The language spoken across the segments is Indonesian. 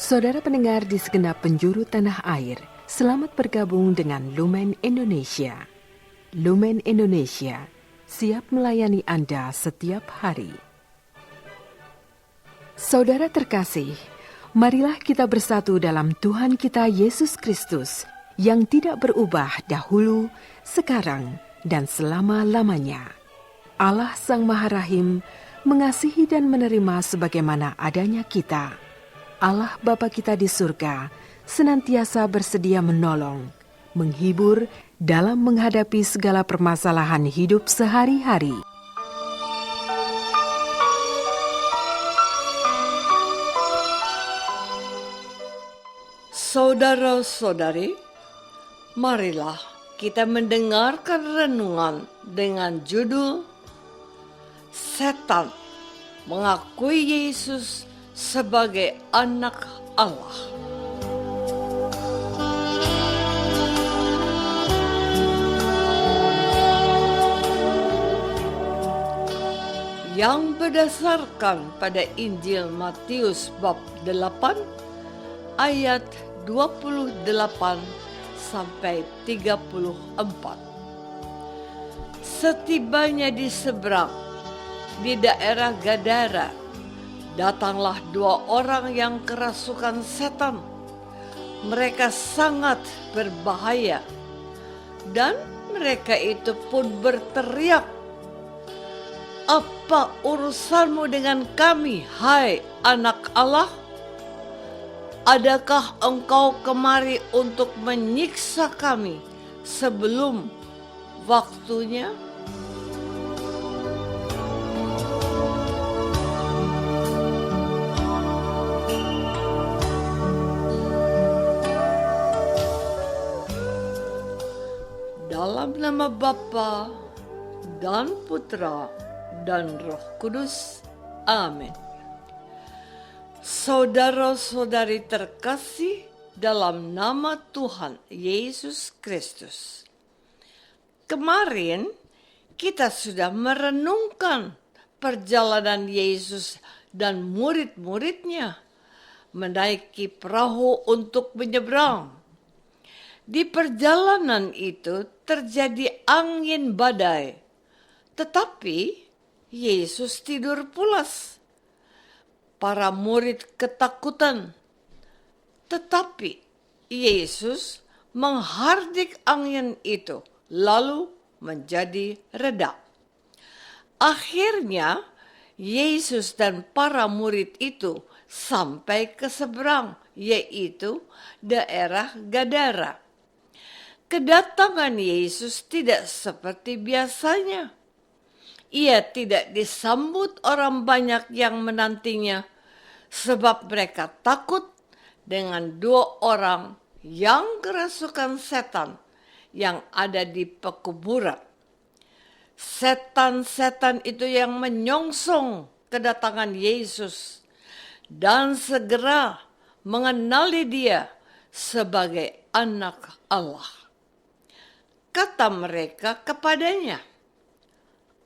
Saudara pendengar di segenap penjuru tanah air, selamat bergabung dengan Lumen Indonesia. Lumen Indonesia siap melayani Anda setiap hari. Saudara terkasih, marilah kita bersatu dalam Tuhan kita Yesus Kristus yang tidak berubah dahulu, sekarang, dan selama-lamanya. Allah Sang Maha Rahim mengasihi dan menerima sebagaimana adanya kita. Allah Bapa kita di surga senantiasa bersedia menolong, menghibur dalam menghadapi segala permasalahan hidup sehari-hari. Saudara-saudari, marilah kita mendengarkan renungan dengan judul Setan Mengakui Yesus sebagai anak Allah. Yang berdasarkan pada Injil Matius bab 8 ayat 28 sampai 34. Setibanya di seberang di daerah Gadara, datanglah 2 orang yang kerasukan setan. Mereka sangat berbahaya, dan mereka itu pun berteriak, "Apa urusanmu dengan kami, hai anak Allah? Adakah engkau kemari untuk menyiksa kami sebelum waktunya?" Dalam nama Bapa dan Putra dan Roh Kudus. Amin. Saudara-saudari terkasih dalam nama Tuhan Yesus Kristus. Kemarin kita sudah merenungkan perjalanan Yesus dan murid-muridnya menaiki perahu untuk menyeberang. Di perjalanan itu terjadi angin badai, tetapi Yesus tidur pulas. Para murid ketakutan, tetapi Yesus menghardik angin itu, lalu menjadi reda. Akhirnya Yesus dan para murid itu sampai ke seberang, yaitu daerah Gadara. Kedatangan Yesus tidak seperti biasanya. Ia tidak disambut orang banyak yang menantinya, sebab mereka takut dengan 2 orang yang kerasukan setan yang ada di pekuburan. Setan-setan itu yang menyongsong kedatangan Yesus dan segera mengenali dia sebagai anak Allah. Kata mereka kepadanya,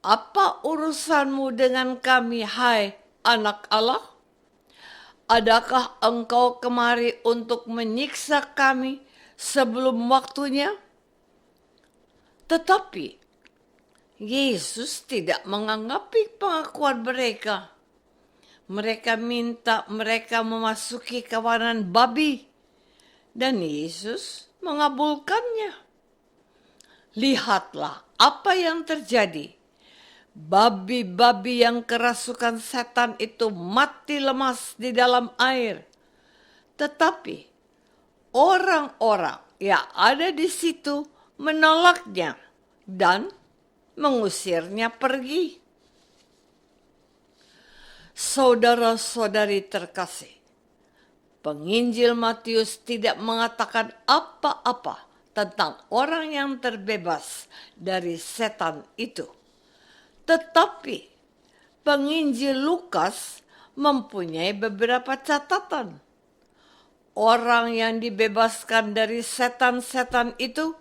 "Apa urusanmu dengan kami, hai anak Allah? Adakah engkau kemari untuk menyiksa kami sebelum waktunya?" Tetapi Yesus tidak menganggapi pengakuan mereka. Mereka minta mereka memasuki kawanan babi, dan Yesus mengabulkannya. Lihatlah apa yang terjadi. Babi-babi yang kerasukan setan itu mati lemas di dalam air. Tetapi orang-orang yang ada di situ menolaknya dan mengusirnya pergi. Saudara-saudari terkasih, penginjil Matius tidak mengatakan apa-apa tentang orang yang terbebas dari setan itu. Tetapi penginjil Lukas mempunyai beberapa catatan. Orang yang dibebaskan dari setan-setan itu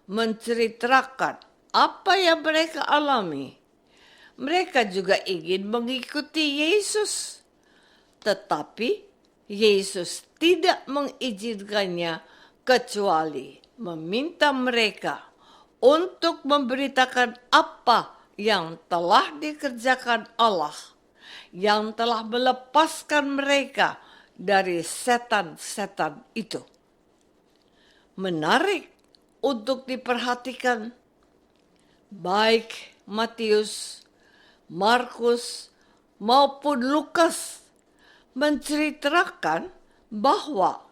menceritakan apa yang mereka alami. Mereka juga ingin mengikuti Yesus, tetapi Yesus tidak mengizinkannya kecuali meminta mereka untuk memberitakan apa yang telah dikerjakan Allah, yang telah melepaskan mereka dari setan-setan itu. Menarik untuk diperhatikan, baik Matius, Markus, maupun Lukas menceritakan bahwa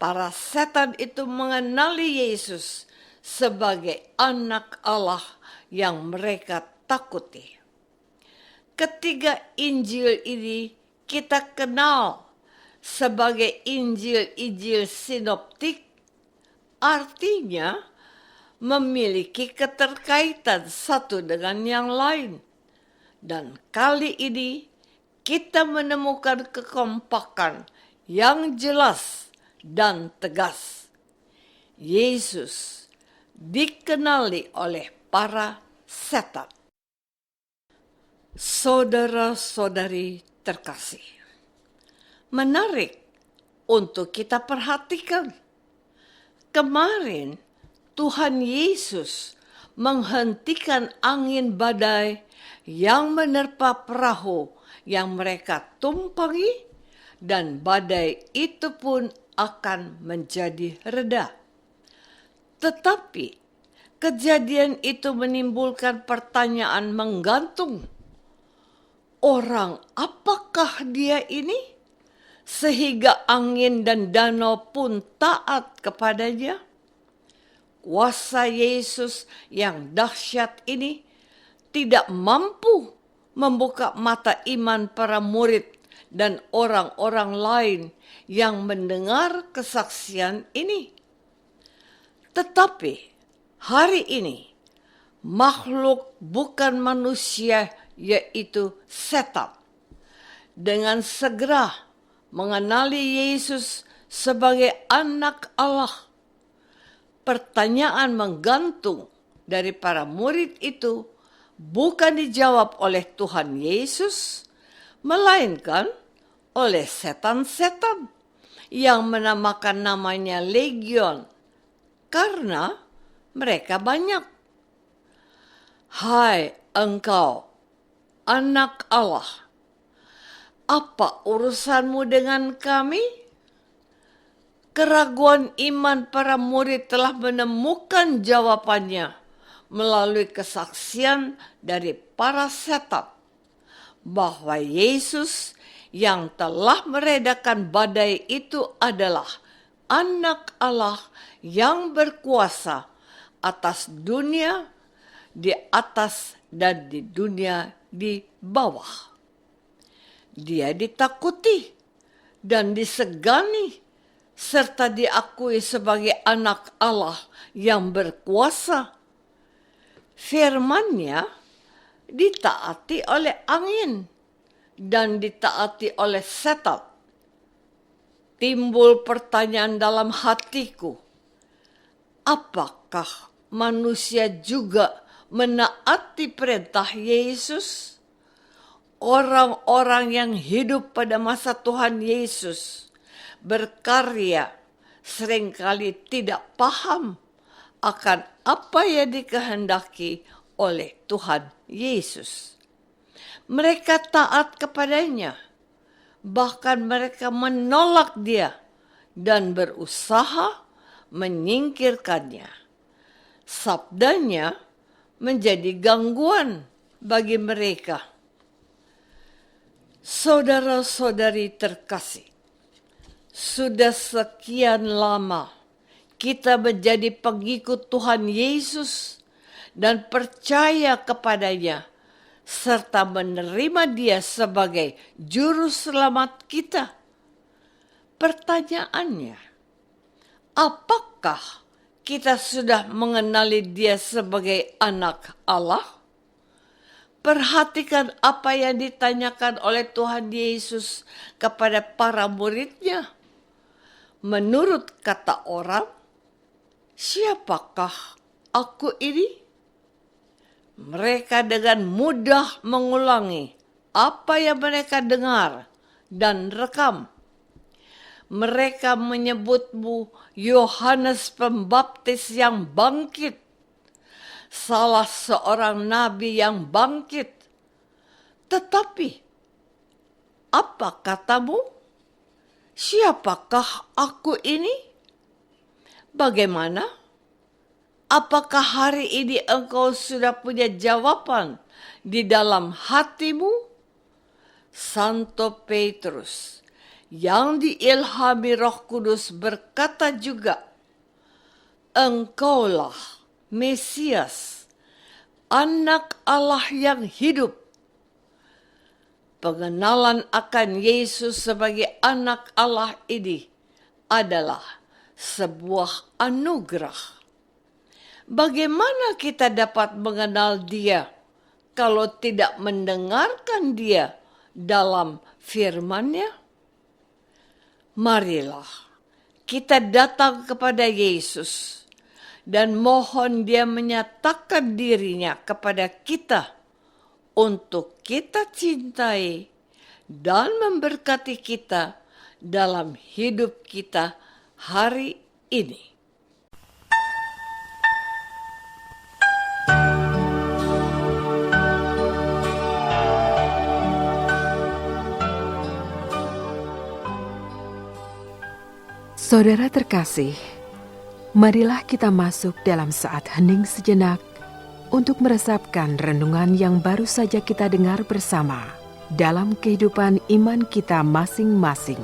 para setan itu mengenali Yesus sebagai anak Allah yang mereka takuti. Ketiga Injil ini kita kenal sebagai Injil-Injil sinoptik, artinya memiliki keterkaitan satu dengan yang lain. Dan kali ini kita menemukan kekompakan yang jelas dan tegas. Yesus dikenali oleh para setan. Saudara-saudari terkasih, menarik untuk kita perhatikan. Kemarin Tuhan Yesus menghentikan angin badai yang menerpa perahu yang mereka tumpangi, dan badai itu pun akan menjadi reda. Tetapi kejadian itu menimbulkan pertanyaan menggantung. Orang apakah dia ini? Sehingga angin dan danau pun taat kepadanya. Kuasa Yesus yang dahsyat ini tidak mampu membuka mata iman para murid dan orang-orang lain yang mendengar kesaksian ini. Tetapi hari ini makhluk bukan manusia, yaitu setan, dengan segera mengenali Yesus sebagai anak Allah. Pertanyaan menggantung dari para murid itu bukan dijawab oleh Tuhan Yesus, melainkan oleh setan-setan yang menamakan namanya legion karena mereka banyak. Hai engkau, anak Allah, apa urusanmu dengan kami? Keraguan iman para murid telah menemukan jawabannya melalui kesaksian dari para setan bahwa Yesus yang telah meredakan badai itu adalah anak Allah yang berkuasa atas dunia di atas dan di dunia di bawah. Dia ditakuti dan disegani serta diakui sebagai anak Allah yang berkuasa. Firman-Nya ditaati oleh angin dan ditaati oleh setan. Timbul pertanyaan dalam hatiku, apakah manusia juga menaati perintah Yesus? Orang-orang yang hidup pada masa Tuhan Yesus berkarya seringkali tidak paham akan apa yang dikehendaki oleh Tuhan Yesus. Mereka taat kepadanya, bahkan mereka menolak dia dan berusaha menyingkirkannya. Sabdanya menjadi gangguan bagi mereka. Saudara-saudari terkasih, sudah sekian lama kita menjadi pengikut Tuhan Yesus dan percaya kepadanya serta menerima Dia sebagai juru selamat kita. Pertanyaannya, apakah kita sudah mengenali Dia sebagai anak Allah? Perhatikan apa yang ditanyakan oleh Tuhan Yesus kepada para murid-Nya. Menurut kata orang, siapakah aku ini? Mereka dengan mudah mengulangi apa yang mereka dengar dan rekam. mereka menyebutmu Yohanes Pembaptis yang bangkit, salah seorang nabi yang bangkit. Tetapi, apa katamu? Siapakah aku ini? Bagaimana? Apakah hari ini engkau sudah punya jawaban di dalam hatimu? Santo Petrus yang diilhami Roh Kudus berkata juga, engkaulah Mesias, Anak Allah yang hidup. Pengenalan akan Yesus sebagai Anak Allah ini adalah sebuah anugerah. Bagaimana kita dapat mengenal Dia kalau tidak mendengarkan Dia dalam firman-Nya? Marilah kita datang kepada Yesus dan mohon Dia menyatakan dirinya kepada kita untuk kita cintai dan memberkati kita dalam hidup kita hari ini. Saudara terkasih, marilah kita masuk dalam saat hening sejenak untuk meresapkan renungan yang baru saja kita dengar bersama dalam kehidupan iman kita masing-masing.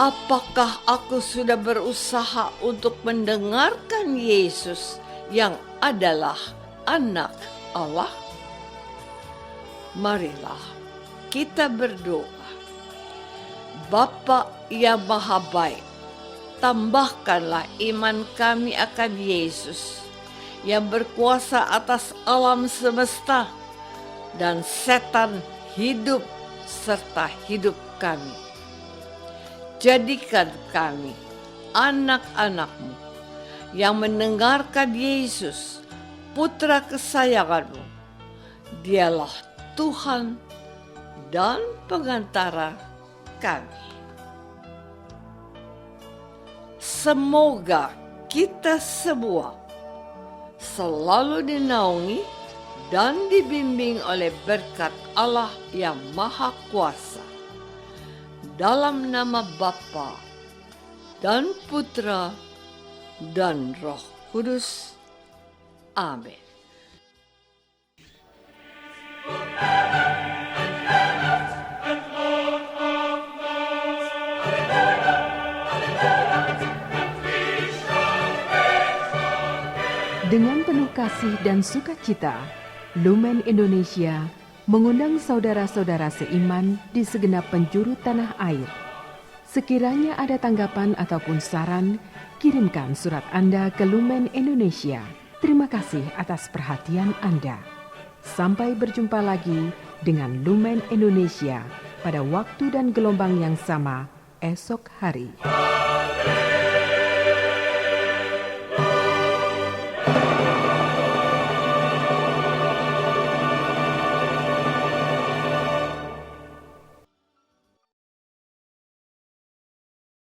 Apakah aku sudah berusaha untuk mendengarkan Yesus yang adalah Anak Allah? Marilah kita berdoa. Bapa yang Maha Baik, tambahkanlah iman kami akan Yesus yang berkuasa atas alam semesta dan setan hidup serta hidup kami. Jadikan kami anak-anak-Mu yang mendengarkan Yesus, Putra kesayangan-Mu. Dialah Tuhan dan pengantara kami. Semoga kita semua selalu dinaungi dan dibimbing oleh berkat Allah yang Maha Kuasa. Dalam nama Bapa dan Putra dan Roh Kudus. Amin. Dengan penuh kasih dan sukacita, Lumen Indonesia mengundang saudara-saudara seiman di segenap penjuru tanah air. Sekiranya ada tanggapan ataupun saran, kirimkan surat Anda ke Lumen Indonesia. Terima kasih atas perhatian Anda. Sampai berjumpa lagi dengan Lumen Indonesia pada waktu dan gelombang yang sama esok hari.